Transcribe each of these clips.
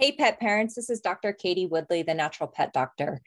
Hey pet parents, this is Dr. Katie Woodley, the Natural Pet Doctor.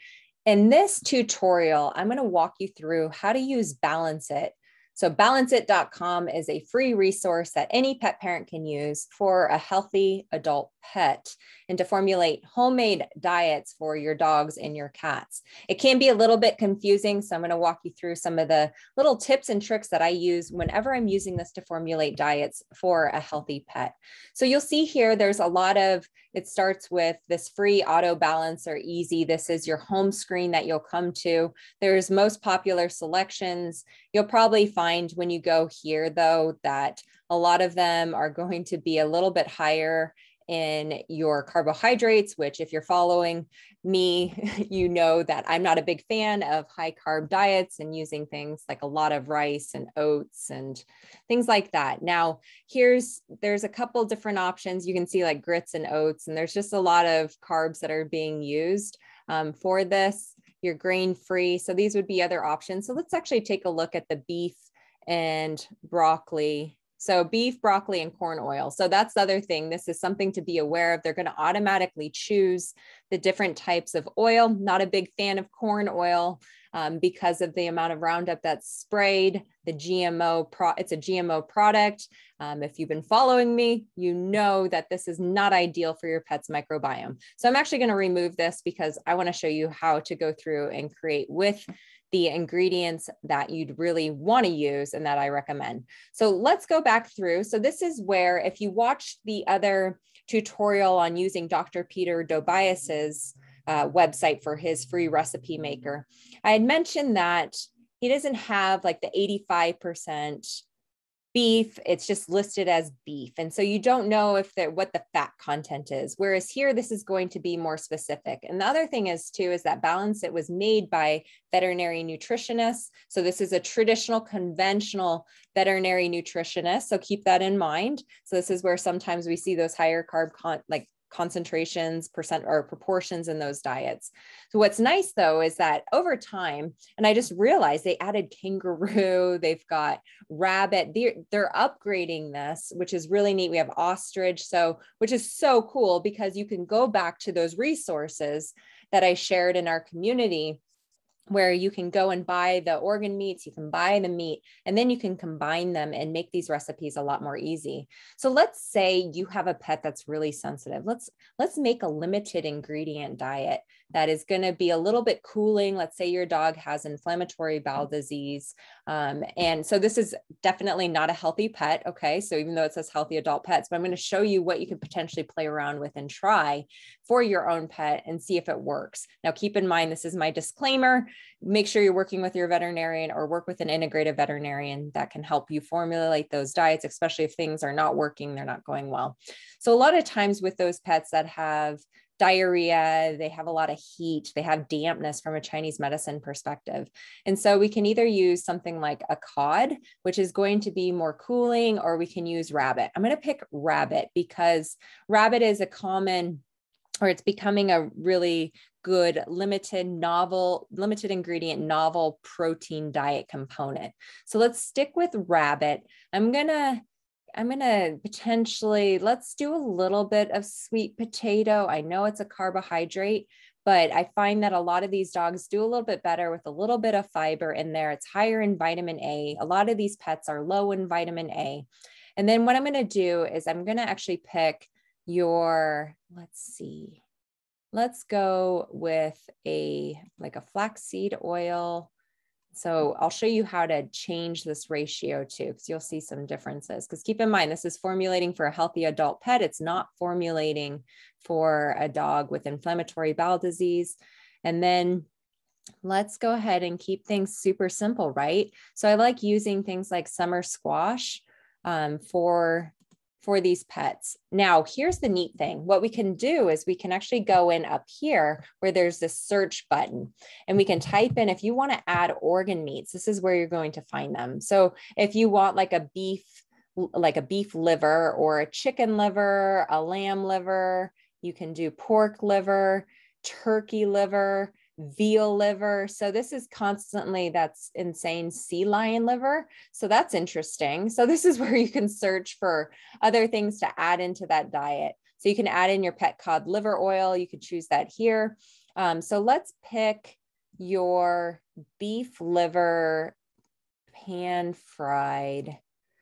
In this tutorial, I'm going to walk you through how to use BalanceIT. So BalanceIT.com is a free resource that any pet parent can use for a healthy adult pet and to formulate homemade diets for your dogs and your cats. It can be a little bit confusing, so I'm going to walk you through some of the little tips and tricks that I use whenever I'm using this to formulate diets for a healthy pet. So you'll see here, there's a lot of, it starts with this free auto balance or easy. This is your home screen that you'll come to. There's most popular selections. You'll probably find when you go here though, that a lot of them are going to be a little bit higher in your carbohydrates, which if you're following me, you know that I'm not a big fan of high carb diets and using things like a lot of rice and oats and things like that. Now, there's a couple different options. You can see like grits and oats, and there's just a lot of carbs that are being used for this. You're grain-free. So these would be other options. So let's actually take a look at the beef and broccoli. So beef, broccoli, and corn oil. So that's the other thing. This is something to be aware of. They're going to automatically choose the different types of oil. Not a big fan of corn oil because of the amount of Roundup that's sprayed. It's a GMO product. If you've been following me, you know that this is not ideal for your pet's microbiome. So I'm actually going to remove this because I want to show you how to go through and create with the ingredients that you'd really want to use and that I recommend. So let's go back through. So this is where, if you watched the other tutorial on using Dr. Peter Dobias's website for his free recipe maker, I had mentioned that he doesn't have like the 85% beef, it's just listed as beef. And so you don't know what the fat content is. Whereas here, this is going to be more specific. And the other thing is too, is that BalanceIT was made by veterinary nutritionists. So this is a traditional, conventional veterinary nutritionist. So keep that in mind. So this is where sometimes we see those higher carb concentrations, percent or proportions in those diets. So what's nice though, is that over time, and I just realized they added kangaroo, they've got rabbit, they're upgrading this, which is really neat. We have ostrich, which is so cool because you can go back to those resources that I shared in our community where you can go and buy the organ meats, you can buy the meat, and then you can combine them and make these recipes a lot more easy. So let's say you have a pet that's really sensitive. Let's make a limited ingredient diet that is going to be a little bit cooling. Let's say your dog has inflammatory bowel disease. And so this is definitely not a healthy pet. Okay. So even though it says healthy adult pets, but I'm going to show you what you could potentially play around with and try for your own pet and see if it works. Now, keep in mind, this is my disclaimer. Make sure you're working with your veterinarian or work with an integrative veterinarian that can help you formulate those diets, especially if things are not working, they're not going well. So a lot of times with those pets that have diarrhea, they have a lot of heat, they have dampness from a Chinese medicine perspective. And so we can either use something like a cod, which is going to be more cooling, or we can use rabbit. I'm going to pick rabbit because rabbit is it's becoming a really good limited ingredient, novel protein diet component. So let's stick with rabbit. I'm gonna potentially, let's do a little bit of sweet potato. I know it's a carbohydrate, but I find that a lot of these dogs do a little bit better with a little bit of fiber in there. It's higher in vitamin A. A lot of these pets are low in vitamin A. And then what I'm going to do is I'm going to actually pick let's go with a flaxseed oil. So I'll show you how to change this ratio too, because you'll see some differences. Because keep in mind, this is formulating for a healthy adult pet. It's not formulating for a dog with inflammatory bowel disease. And then let's go ahead and keep things super simple, right? So I like using things like summer squash for these pets. Now, here's the neat thing. What we can do is we can actually go in up here where there's this search button, and we can type in, if you want to add organ meats, this is where you're going to find them. So if you want like a beef liver or a chicken liver, a lamb liver, you can do pork liver, turkey liver, veal liver. So this is constantly, that's insane, sea lion liver. So that's interesting. So this is where you can search for other things to add into that diet. So you can add in your pet cod liver oil. You could choose that here. So let's pick your beef liver pan fried.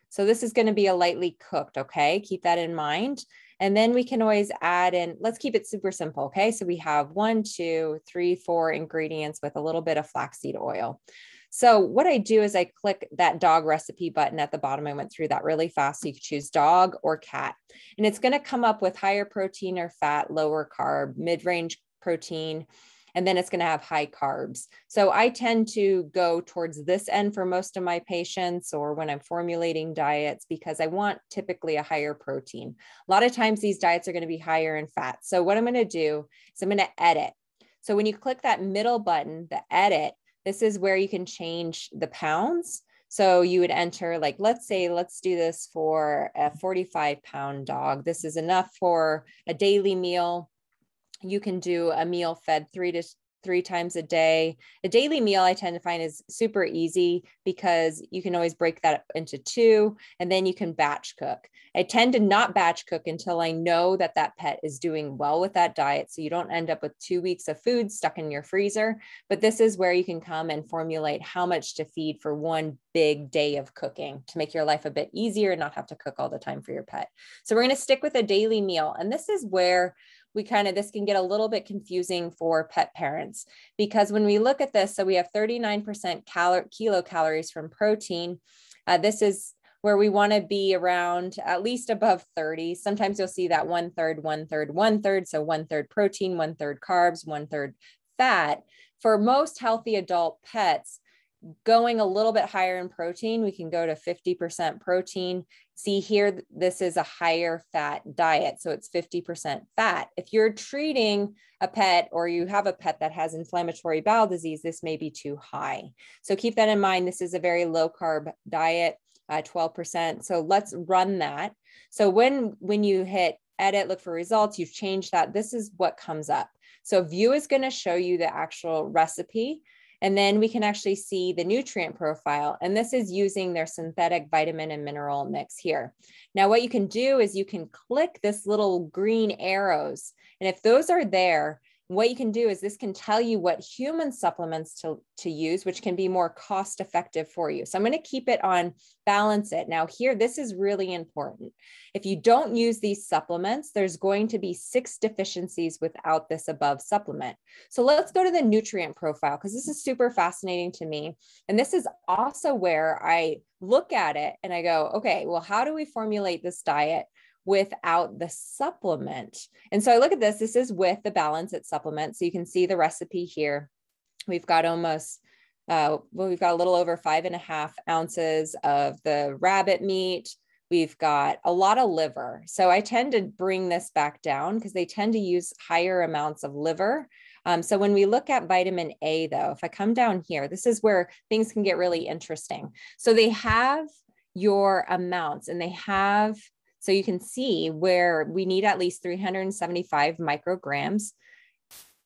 So this is going to be a lightly cooked, okay? Keep that in mind. And then we can always add in, let's keep it super simple, okay? So we have 1, 2, 3, 4 ingredients with a little bit of flaxseed oil. So what I do is I click that dog recipe button at the bottom. I went through that really fast. So you can choose dog or cat. And it's going to come up with higher protein or fat, lower carb, mid-range protein, and then it's going to have high carbs. So I tend to go towards this end for most of my patients or when I'm formulating diets because I want typically a higher protein. A lot of times these diets are going to be higher in fat. So what I'm going to do is I'm going to edit. So when you click that middle button, the edit, this is where you can change the pounds. So you would enter, like, let's do this for a 45-pound dog. This is enough for a daily meal. You can do a meal fed 3 times a day. A daily meal I tend to find is super easy because you can always break that up into 2 and then you can batch cook. I tend to not batch cook until I know that that pet is doing well with that diet. So you don't end up with 2 weeks of food stuck in your freezer, but this is where you can come and formulate how much to feed for one big day of cooking to make your life a bit easier and not have to cook all the time for your pet. So we're going to stick with a daily meal. And this is where this can get a little bit confusing for pet parents because when we look at this, so we have 39% kilocalories from protein. This is where we want to be around at least above 30. Sometimes you'll see that 1/3, 1/3, 1/3. So 1/3 protein, 1/3 carbs, 1/3 fat. For most healthy adult pets, going a little bit higher in protein, we can go to 50% protein. See here, this is a higher fat diet. So it's 50% fat. If you're treating a pet or you have a pet that has inflammatory bowel disease, this may be too high. So keep that in mind. This is a very low carb diet, 12%. So let's run that. So when you hit edit, look for results, you've changed that. This is what comes up. So view is going to show you the actual recipe. And then we can actually see the nutrient profile. And this is using their synthetic vitamin and mineral mix here. Now, what you can do is you can click this little green arrows. And if those are there, what you can do is this can tell you what human supplements to use, which can be more cost effective for you. So I'm going to keep it on BalanceIT. Now here, this is really important. If you don't use these supplements, there's going to be 6 deficiencies without this above supplement. So let's go to the nutrient profile because this is super fascinating to me. And this is also where I look at it and I go, okay, well, how do we formulate this diet without the supplement? And so I look at this, this is with the BalanceIT supplement. So you can see the recipe here. We've got we've got a little over 5.5 ounces of the rabbit meat. We've got a lot of liver. So I tend to bring this back down because they tend to use higher amounts of liver. So when we look at vitamin A though, if I come down here, this is where things can get really interesting. So they have your amounts and so you can see where we need at least 375 micrograms,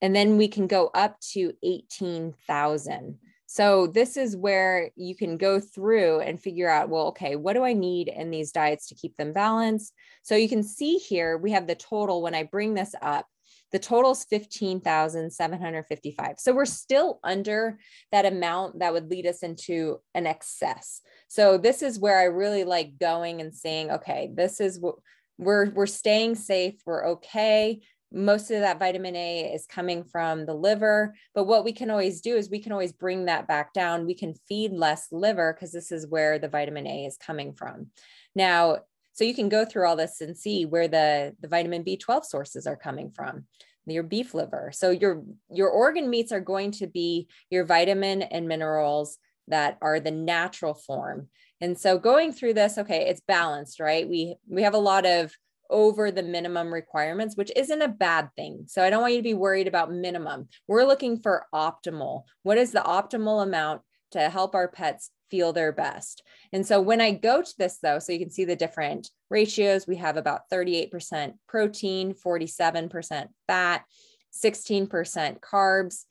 and then we can go up to 18,000. So this is where you can go through and figure out, well, okay, what do I need in these diets to keep them balanced? So you can see here, we have the total. When I bring this up, the total is 15,755. So we're still under that amount that would lead us into an excess. So this is where I really like going and saying, okay, this is what we're staying safe. We're okay. Most of that vitamin A is coming from the liver, but what we can always do is we can always bring that back down. We can feed less liver because this is where the vitamin A is coming from. Now, so you can go through all this and see where the vitamin B12 sources are coming from, your beef liver. So your organ meats are going to be your vitamin and minerals that are the natural form. And so going through this, okay, it's balanced, right? We have a lot of over the minimum requirements, which isn't a bad thing. So I don't want you to be worried about minimum. We're looking for optimal. What is the optimal amount to help our pets feel their best? And so when I go to this though, so you can see the different ratios, we have about 38% protein, 47% fat, 16% carbs,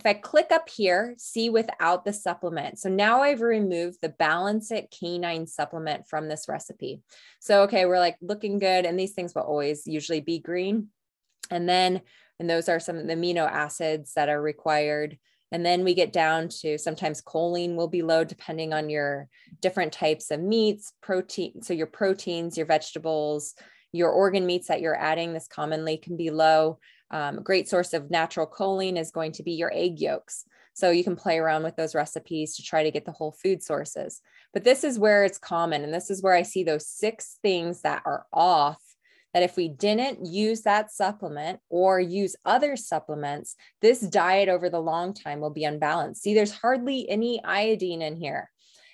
If I click up here, see without the supplement. So now I've removed the BalanceIT canine supplement from this recipe. So, okay, we're like looking good. And these things will always usually be green. And those are some of the amino acids that are required. And then we get down to sometimes choline will be low depending on your different types of meats, protein. So your proteins, your vegetables, your organ meats that you're adding, this commonly can be low. A great source of natural choline is going to be your egg yolks. So you can play around with those recipes to try to get the whole food sources. But this is where it's common. And this is where I see those 6 things that are off, that if we didn't use that supplement or use other supplements, this diet over the long time will be unbalanced. See, there's hardly any iodine in here.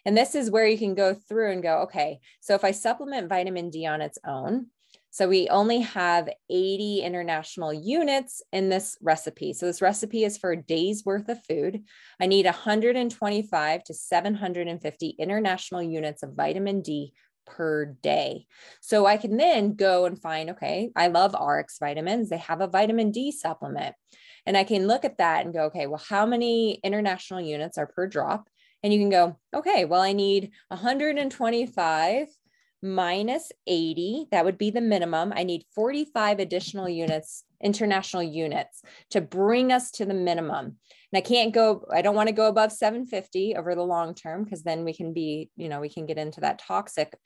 And this is where you can go through and go, okay, so if I supplement vitamin D on its own, so we only have 80 international units in this recipe. So this recipe is for a day's worth of food. I need 125 to 750 international units of vitamin D per day. So I can then go and find, okay, I love RX vitamins. They have a vitamin D supplement. And I can look at that and go, okay, well, how many international units are per drop? And you can go, okay, well, I need 125 minus 80, that would be the minimum. I need 45 additional units, international units, to bring us to the minimum. And I don't want to go above 750 over the long term, because then we can we can get into that toxic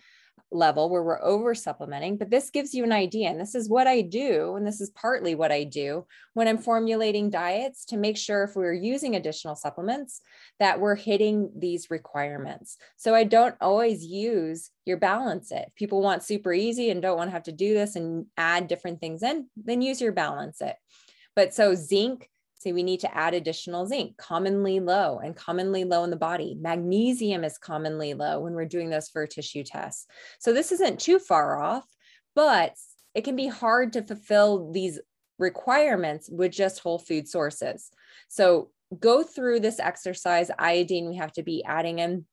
level where we're over supplementing. But this gives you an idea. And this is what I do. And this is partly what I do when I'm formulating diets, to make sure if we're using additional supplements that we're hitting these requirements. So I don't always use your BalanceIT. If people want super easy and don't want to have to do this and add different things in, then use your BalanceIT. But so zinc, see, we need to add additional zinc, commonly low in the body. Magnesium is commonly low when we're doing those for tissue tests. So this isn't too far off, but it can be hard to fulfill these requirements with just whole food sources. So go through this exercise. Iodine we have to be adding in.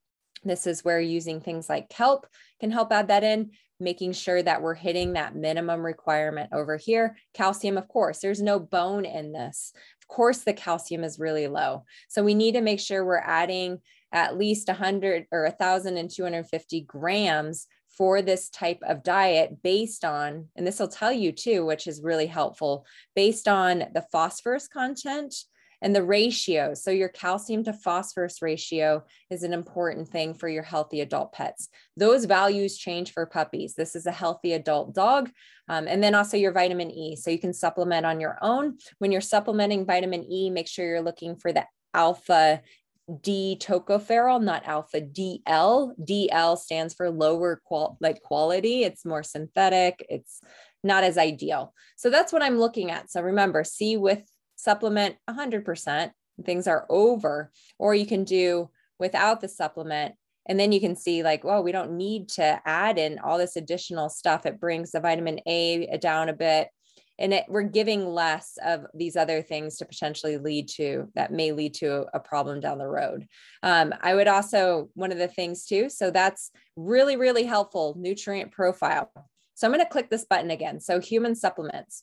This is where using things like kelp can help add that in, making sure that we're hitting that minimum requirement over here. Calcium, of course, there's no bone in this. Of course, the calcium is really low. So we need to make sure we're adding at least 100 or 1,250 grams for this type of diet based on, and this will tell you too, which is really helpful, based on the phosphorus content and the ratio. So your calcium to phosphorus ratio is an important thing for your healthy adult pets. Those values change for puppies. This is a healthy adult dog. And then also your vitamin E. So you can supplement on your own. When you're supplementing vitamin E, make sure you're looking for the alpha D tocopherol, not alpha DL. DL stands for lower quality. It's more synthetic. It's not as ideal. So that's what I'm looking at. So remember, C with supplement 100%, things are over, or you can do without the supplement. And then you can see like, well, we don't need to add in all this additional stuff. It brings the vitamin A down a bit, and we're giving less of these other things to potentially may lead to a problem down the road. I would also, one of the things too, so that's really, really helpful, nutrient profile. So I'm going to click this button again. So human supplements.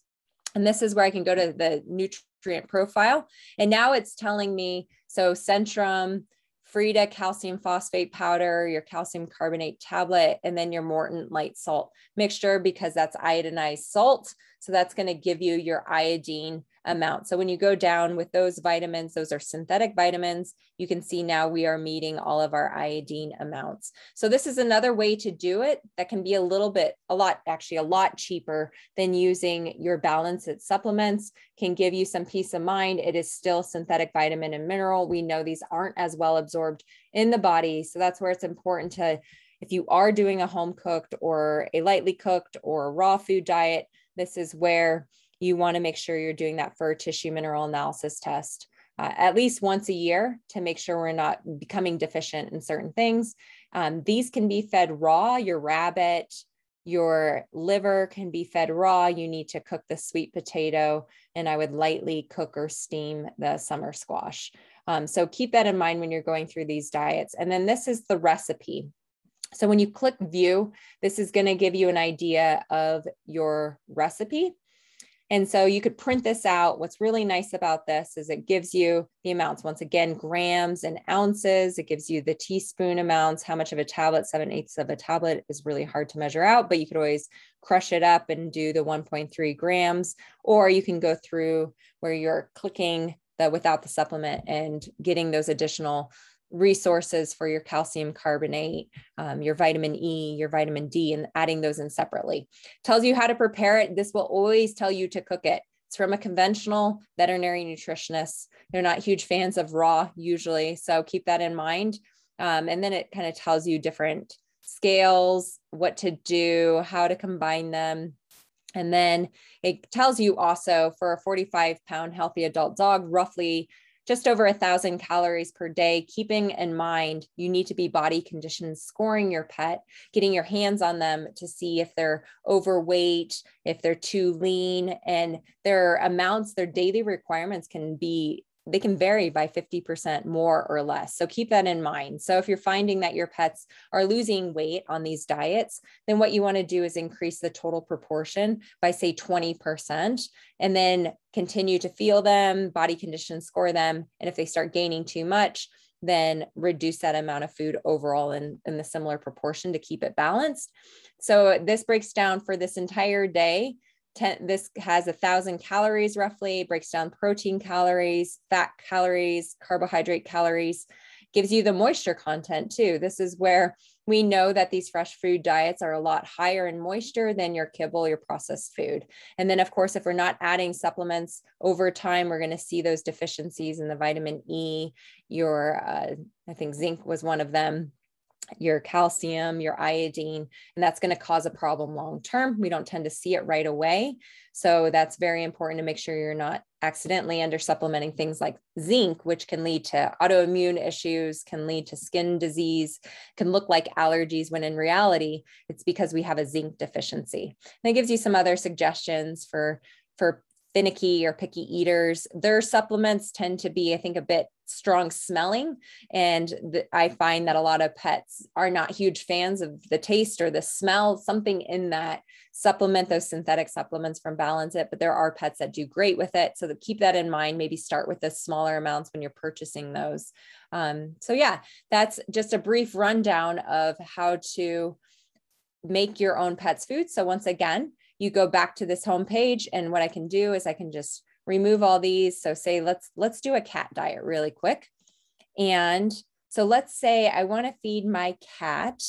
And this is where I can go to the nutrient profile. And now it's telling me, so Centrum, Frida calcium phosphate powder, your calcium carbonate tablet, and then your Morton light salt mixture, because that's iodinized salt. So that's going to give you your iodine amount. So when you go down with those vitamins, those are synthetic vitamins, you can see now we are meeting all of our iodine amounts. So this is another way to do it that can be a lot cheaper than using your BalanceIT supplements, can give you some peace of mind. It is still synthetic vitamin and mineral. We know these aren't as well absorbed in the body. So that's where it's important to, if you are doing a home cooked or a lightly cooked or a raw food diet, this is where you want to make sure you're doing that for a tissue mineral analysis test at least once a year to make sure we're not becoming deficient in certain things. These can be fed raw. Your rabbit, your liver can be fed raw. You need to cook the sweet potato, and I would lightly cook or steam the summer squash. So keep that in mind when you're going through these diets. And then this is the recipe. So when you click view, this is going to give you an idea of your recipe. And so you could print this out. What's really nice about this is it gives you the amounts, once again, grams and ounces. It gives you the teaspoon amounts, how much of a tablet, 7/8 of a tablet is really hard to measure out, but you could always crush it up and do the 1.3 grams, or you can go through where you're clicking the without the supplement and getting those additional resources for your calcium carbonate, your vitamin E, your vitamin D, and adding those in separately. Tells you how to prepare it. This will always tell you to cook it. It's from a conventional veterinary nutritionist. They're not huge fans of raw usually, so keep that in mind. And then it kind of tells you different scales, what to do, how to combine them. And then it tells you also for a 45-pound healthy adult dog, roughly just over 1,000 calories per day, keeping in mind, you need to be body condition scoring your pet, getting your hands on them to see if they're overweight, if they're too lean, and their amounts, their daily requirements they can vary by 50% more or less. So keep that in mind. So if you're finding that your pets are losing weight on these diets, then what you want to do is increase the total proportion by say 20%, and then continue to feel them, body condition score them. And if they start gaining too much, then reduce that amount of food overall in the similar proportion to keep it balanced. So this breaks down for this entire day. This has 1,000 calories roughly, breaks down protein calories, fat calories, carbohydrate calories, gives you the moisture content too. This is where we know that these fresh food diets are a lot higher in moisture than your kibble, your processed food. And then of course, if we're not adding supplements over time, we're going to see those deficiencies in the vitamin E, I think zinc was one of them, your calcium, your iodine, and that's going to cause a problem long-term. We don't tend to see it right away. So that's very important to make sure you're not accidentally under supplementing things like zinc, which can lead to autoimmune issues, can lead to skin disease, can look like allergies, when in reality, it's because we have a zinc deficiency. And it gives you some other suggestions for finicky or picky eaters. Their supplements tend to be, I think, a bit strong smelling. And I find that a lot of pets are not huge fans of the taste or the smell, something in that supplement, those synthetic supplements from BalanceIT, but there are pets that do great with it. So keep that in mind, maybe start with the smaller amounts when you're purchasing those. So yeah, that's just a brief rundown of how to make your own pet's food. So once again, you go back to this homepage, and what I can do is I can just remove all these. So say, let's do a cat diet really quick. And so let's say I want to feed my cat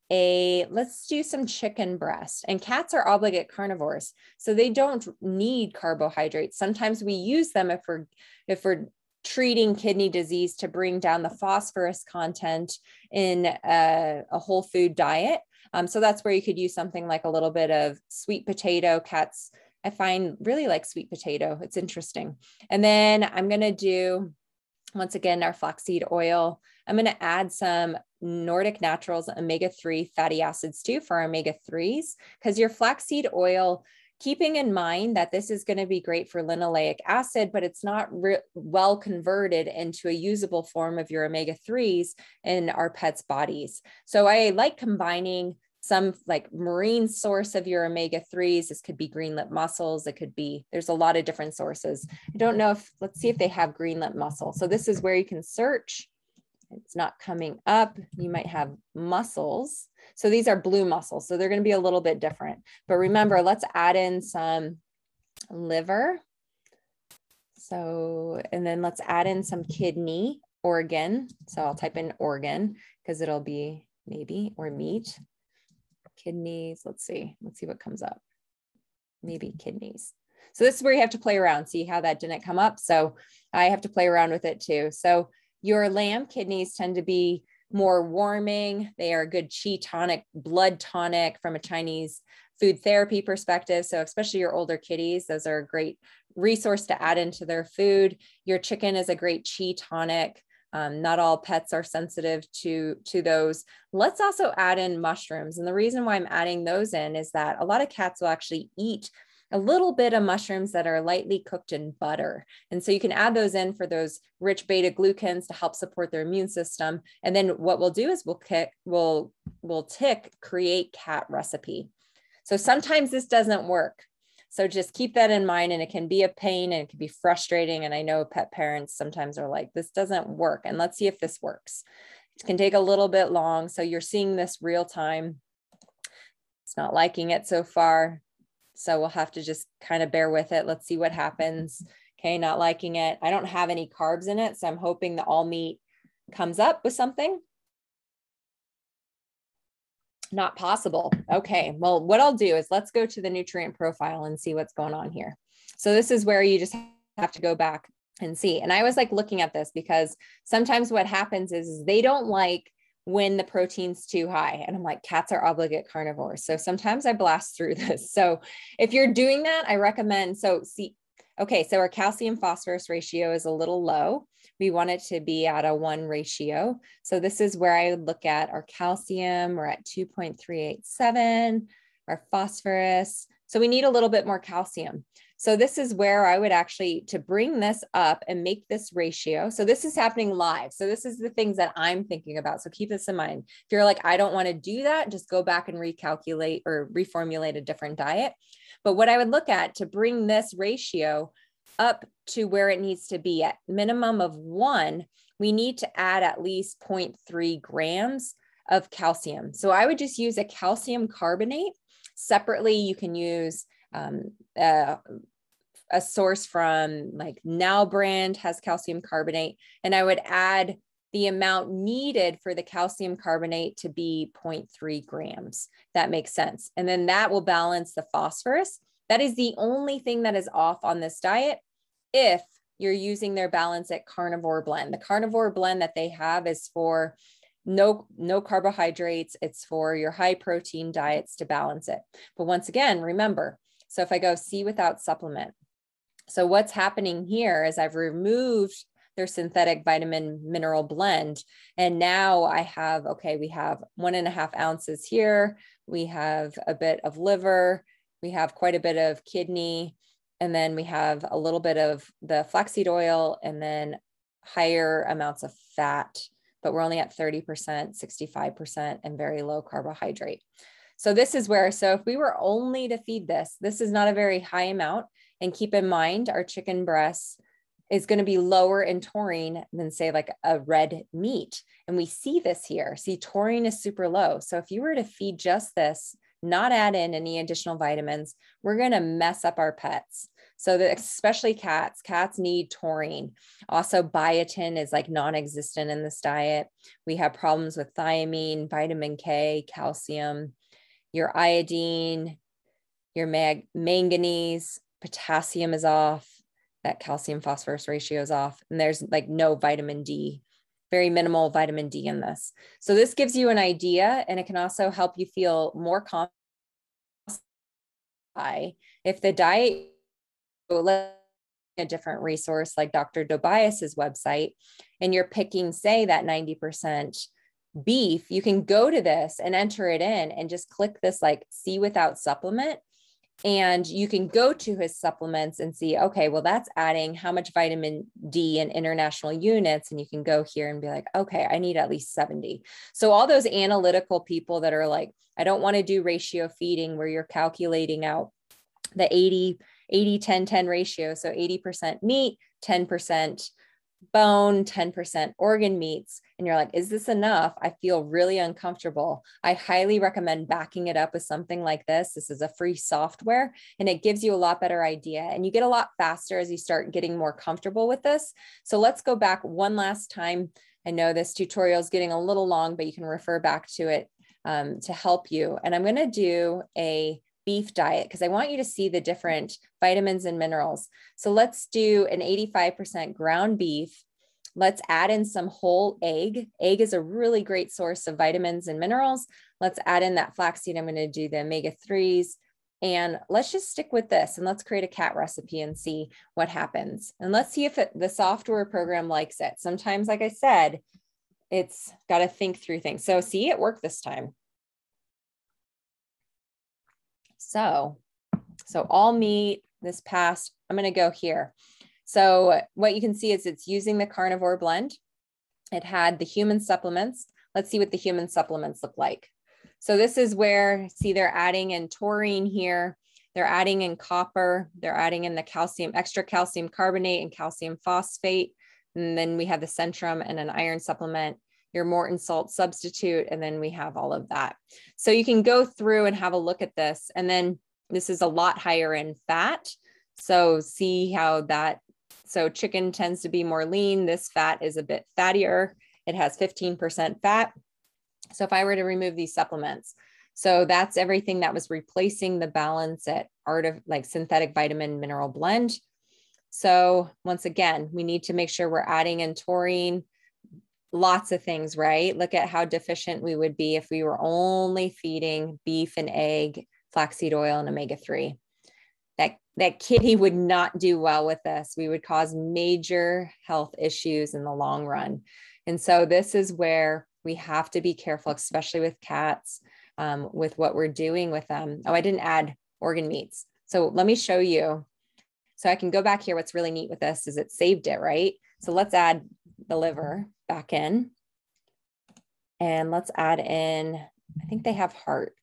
let's do some chicken breast, and cats are obligate carnivores. So they don't need carbohydrates. Sometimes we use them if we're treating kidney disease to bring down the phosphorus content in a whole food diet. So that's where you could use something like a little bit of sweet potato. Cats, I find, really like sweet potato. It's interesting. And then I'm going to do, once again, our flaxseed oil. I'm going to add some Nordic Naturals omega-3 fatty acids too for omega-3s, because your flaxseed oil, keeping in mind that this is going to be great for linoleic acid, but it's not well converted into a usable form of your omega-3s in our pets' bodies. So I like combining some like marine source of your omega-3s. This could be green lip mussels. It could be, there's a lot of different sources. I don't know let's see if they have green lip mussel. So this is where you can search. It's not coming up. You might have mussels. So these are blue mussels. So they're going to be a little bit different. But remember, let's add in some liver. So, and then let's add in some kidney, organ. So I'll type in organ because it'll be maybe, or meat. Kidneys. Let's see what comes up. Maybe kidneys. So this is where you have to play around. See how that didn't come up. So I have to play around with it too. So your lamb kidneys tend to be more warming. They are a good chi tonic, blood tonic from a Chinese food therapy perspective. So especially your older kitties, those are a great resource to add into their food. Your chicken is a great chi tonic. Not all pets are sensitive to those. Let's also add in mushrooms. And the reason why I'm adding those in is that a lot of cats will actually eat a little bit of mushrooms that are lightly cooked in butter. And so you can add those in for those rich beta glucans to help support their immune system. And then what we'll do is we'll tick create cat recipe. So sometimes this doesn't work. So just keep that in mind, and it can be a pain and it can be frustrating. And I know pet parents sometimes are like, this doesn't work. And let's see if this works. It can take a little bit long. So you're seeing this real time. It's not liking it so far. So we'll have to just kind of bear with it. Let's see what happens. Okay, not liking it. I don't have any carbs in it, so I'm hoping the all meat comes up with something. Not possible. Okay, well, what I'll do is let's go to the nutrient profile and see what's going on here. So this is where you just have to go back and see. And I was like looking at this because sometimes what happens is they don't like when the protein's too high. And I'm like, cats are obligate carnivores. So sometimes I blast through this. So if you're doing that, I recommend, okay, so our calcium phosphorus ratio is a little low. We want it to be at a 1 ratio. So this is where I would look at our calcium. We're at 2.387, our phosphorus. So we need a little bit more calcium. So this is where I would actually, to bring this up and make this ratio. So this is happening live. So this is the things that I'm thinking about. So keep this in mind. If you're like, I don't want to do that, just go back and recalculate or reformulate a different diet. But what I would look at to bring this ratio up to where it needs to be at minimum of 1, we need to add at least 0.3 grams of calcium. So I would just use a calcium carbonate. Separately, you can use a source from like Now brand has calcium carbonate, and I would add the amount needed for the calcium carbonate to be 0.3 grams. That makes sense. And then that will balance the phosphorus. That is the only thing that is off on this diet if you're using their BalanceIT carnivore blend. The carnivore blend that they have is for no carbohydrates. It's for your high protein diets to balance it. But once again, remember, so if I go C without supplement, so what's happening here is I've removed their synthetic vitamin mineral blend. And now I have, okay, we have 1.5 ounces here. We have a bit of liver. We have quite a bit of kidney. And then we have a little bit of the flaxseed oil and then higher amounts of fat, but we're only at 30%, 65%, and very low carbohydrate. So this is where, so if we were only to feed this, this is not a very high amount. And keep in mind, our chicken breast is going to be lower in taurine than say like a red meat. And we see this here. See, taurine is super low. So if you were to feed just this, not add in any additional vitamins, we're going to mess up our pets. So that especially cats need taurine. Also, biotin is like non-existent in this diet. We have problems with thiamine, vitamin K, calcium, your iodine, your manganese, potassium is off. That calcium phosphorus ratio is off. And there's like no vitamin D, very minimal vitamin D in this. So this gives you an idea, and it can also help you feel more confident. If the diet, a different resource like Dr. Tobias's website, and you're picking, say, that 90% beef, you can go to this and enter it in and just click this like see without supplement. And you can go to his supplements and see, okay, well, that's adding how much vitamin D in international units. And you can go here and be like, okay, I need at least 70. So all those analytical people that are like, I don't want to do ratio feeding where you're calculating out the 80-10-10 ratio. So 80% meat, 10% bone, 10% organ meats. And you're like, is this enough? I feel really uncomfortable. I highly recommend backing it up with something like this. This is a free software, and it gives you a lot better idea. And you get a lot faster as you start getting more comfortable with this. So let's go back one last time. I know this tutorial is getting a little long, but you can refer back to it to help you. And I'm going to do a beef diet because I want you to see the different vitamins and minerals. So let's do an 85% ground beef. Let's add in some whole egg. Egg is a really great source of vitamins and minerals. Let's add in that flaxseed. I'm going to do the omega-3s, and let's just stick with this, and let's create a cat recipe and see what happens. And let's see if the software program likes it. Sometimes, like I said, it's got to think through things. So see, it worked this time. So all meat this past, I'm going to go here. So what you can see is it's using the carnivore blend. It had the human supplements. Let's see what the human supplements look like. So this is where, see, they're adding in taurine here. They're adding in copper, they're adding in the calcium, extra calcium carbonate and calcium phosphate. And then we have the Centrum and an iron supplement, your Morton salt substitute, and then we have all of that. So you can go through and have a look at this. And then this is a lot higher in fat. So see how that, so chicken tends to be more lean. This fat is a bit fattier. It has 15% fat. So if I were to remove these supplements, so that's everything that was replacing the BalanceIT like synthetic vitamin mineral blend. So once again, we need to make sure we're adding in taurine, lots of things, right? Look at how deficient we would be if we were only feeding beef and egg, flaxseed oil, and omega-3. That kitty would not do well with this. We would cause major health issues in the long run. And so this is where we have to be careful, especially with cats, with what we're doing with them. Oh, I didn't add organ meats. So let me show you. So I can go back here. What's really neat with this is it saved it, right? So let's add the liver back in. And let's add in, I think they have heart.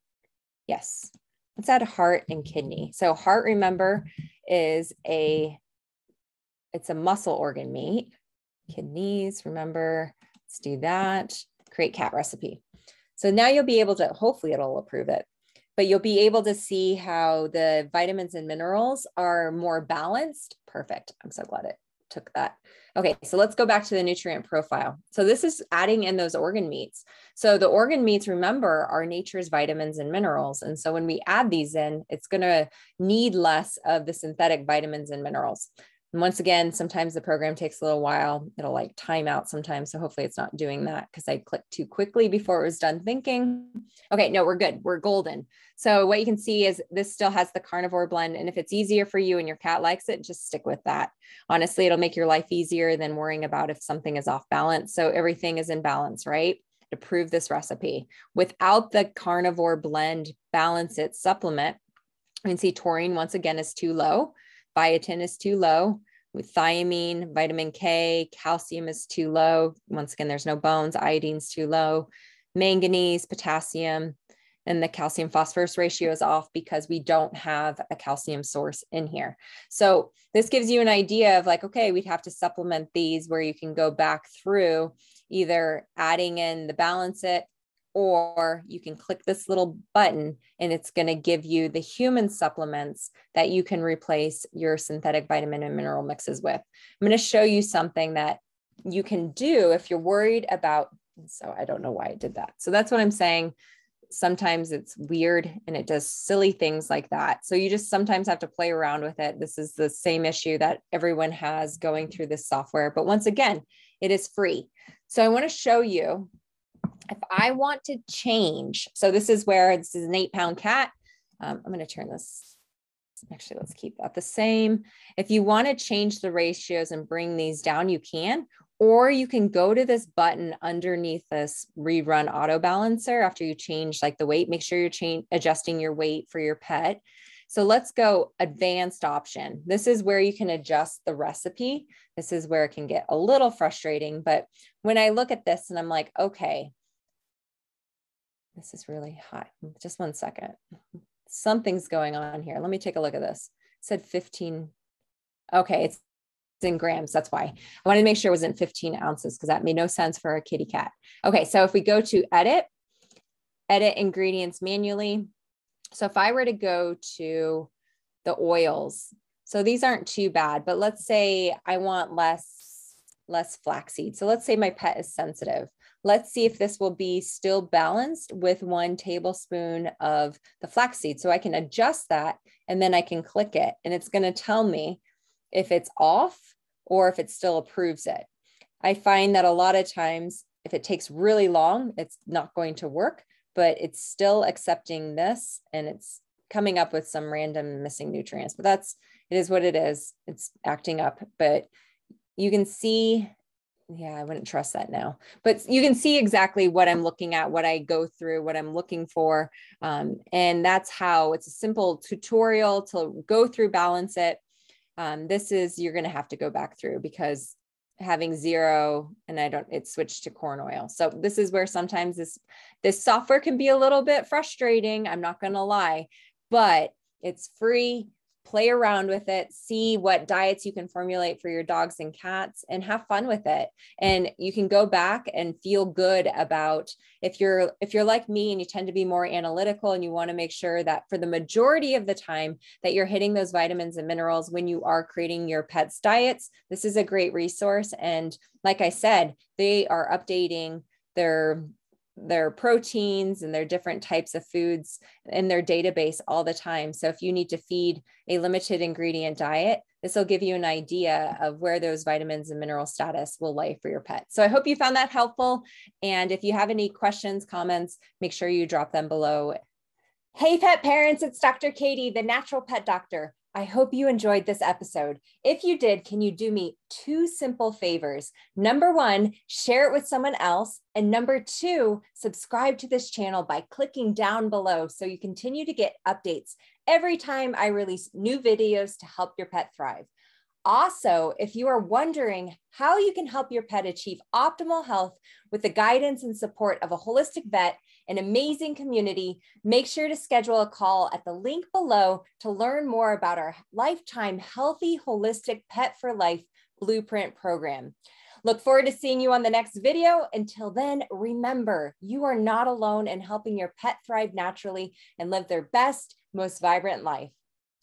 Yes. Let's add heart and kidney. So heart, remember, is it's a muscle organ meat. Kidneys, remember, let's do that. Create cat recipe. So now you'll be able to, hopefully it'll approve it, but you'll be able to see how the vitamins and minerals are more balanced. Perfect. I'm so glad it took that. Okay, so let's go back to the nutrient profile. So this is adding in those organ meats. So the organ meats, remember, are nature's vitamins and minerals. And so when we add these in, it's going to need less of the synthetic vitamins and minerals. And once again, sometimes the program takes a little while. It'll like time out sometimes. So hopefully it's not doing that because I clicked too quickly before it was done thinking. Okay, no, we're good. We're golden. So what you can see is this still has the carnivore blend. And if it's easier for you and your cat likes it, just stick with that. Honestly, it'll make your life easier than worrying about if something is off balance. So everything is in balance, right? To prove this recipe. Without the carnivore blend BalanceIT supplement, you can see taurine once again is too low. Biotin is too low. With thiamine, vitamin K, calcium is too low. Once again, there's no bones. Iodine's too low. Manganese, potassium, and the calcium phosphorus ratio is off because we don't have a calcium source in here. So this gives you an idea of like, okay, we'd have to supplement these where you can go back through either adding in the BalanceIT, or you can click this little button and it's going to give you the human supplements that you can replace your synthetic vitamin and mineral mixes with. I'm going to show you something that you can do if you're worried about, so I don't know why I did that. So that's what I'm saying. Sometimes it's weird and it does silly things like that. So you just sometimes have to play around with it. This is the same issue that everyone has going through this software. But once again, it is free. So I want to show you if I want to change. So this is where this is an 8-pound cat. I'm going to turn this. Actually, let's keep that the same. If you want to change the ratios and bring these down, you can. Or you can go to this button underneath this rerun auto balancer after you change like the weight. Make sure you're adjusting your weight for your pet. So let's go advanced option. This is where you can adjust the recipe. This is where it can get a little frustrating. But when I look at this and I'm like, okay, this is really hot. Just one second. Something's going on here. Let me take a look at this. It said 15. Okay, it's in grams. That's why I wanted to make sure it wasn't 15 ounces because that made no sense for a kitty cat. Okay, so if we go to edit ingredients manually. So if I were to go to the oils, so these aren't too bad, but let's say I want less flaxseed. So let's say my pet is sensitive. Let's see if this will be still balanced with 1 tablespoon of the flaxseed. So I can adjust that and then I can click it and it's going to tell me if it's off or if it still approves it. I find that a lot of times if it takes really long, it's not going to work, but it's still accepting this and it's coming up with some random missing nutrients, but it is what it is. It's acting up, but you can see, yeah, I wouldn't trust that now, but you can see exactly what I'm looking at, what I go through, what I'm looking for. And that's how it's a simple tutorial to go through BalanceIT. This is, you're going to have to go back through because having 0 and it switched to corn oil. So this is where sometimes this software can be a little bit frustrating. I'm not going to lie, but It's free. Play around with it, see what diets you can formulate for your dogs and cats, and have fun with it. And you can go back and feel good about, if you're like me and you tend to be more analytical and you want to make sure that for the majority of the time that you're hitting those vitamins and minerals when you are creating your pets' diets, this is a great resource. And like I said, they are updating their proteins and their different types of foods in their database all the time. So if you need to feed a limited ingredient diet, this will give you an idea of where those vitamins and mineral status will lay for your pet. So I hope you found that helpful. And if you have any questions, comments, make sure you drop them below. Hey, pet parents, it's Dr. Katie, the natural pet doctor. I hope you enjoyed this episode. If you did, can you do me 2 simple favors? Number 1, share it with someone else. And number 2, subscribe to this channel by clicking down below so you continue to get updates every time I release new videos to help your pet thrive. Also, if you are wondering how you can help your pet achieve optimal health with the guidance and support of a holistic vet, an amazing community, make sure to schedule a call at the link below to learn more about our lifetime healthy, holistic pet for life blueprint program. Look forward to seeing you on the next video. Until then, remember, you are not alone in helping your pet thrive naturally and live their best, most vibrant life.